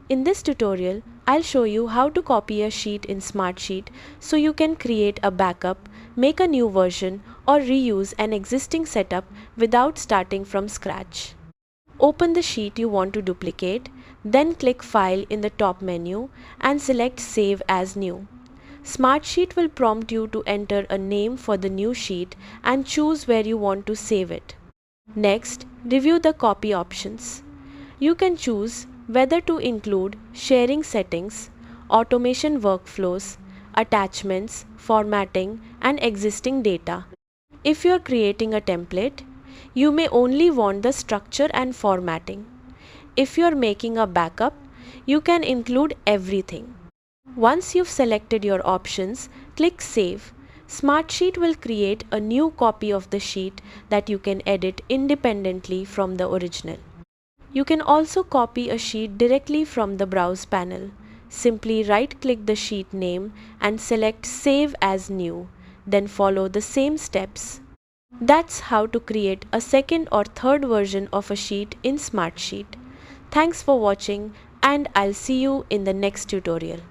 In this tutorial, I'll show you how to copy a sheet in Smartsheet so you can create a backup, make a new version, or reuse an existing setup without starting from scratch. Open the sheet you want to duplicate, then click File in the top menu and select Save as New. Smartsheet will prompt you to enter a name for the new sheet and choose where you want to save it. Next, review the copy options. You can choose whether to include sharing settings, automation workflows, attachments, formatting, and existing data. If you are creating a template, you may only want the structure and formatting. If you are making a backup, you can include everything. Once you've selected your options, click Save. Smartsheet will create a new copy of the sheet that you can edit independently from the original. You can also copy a sheet directly from the Browse panel. Simply right-click the sheet name and select Save as New, then follow the same steps. That's how to create a second or third version of a sheet in Smartsheet. Thanks for watching, and I'll see you in the next tutorial.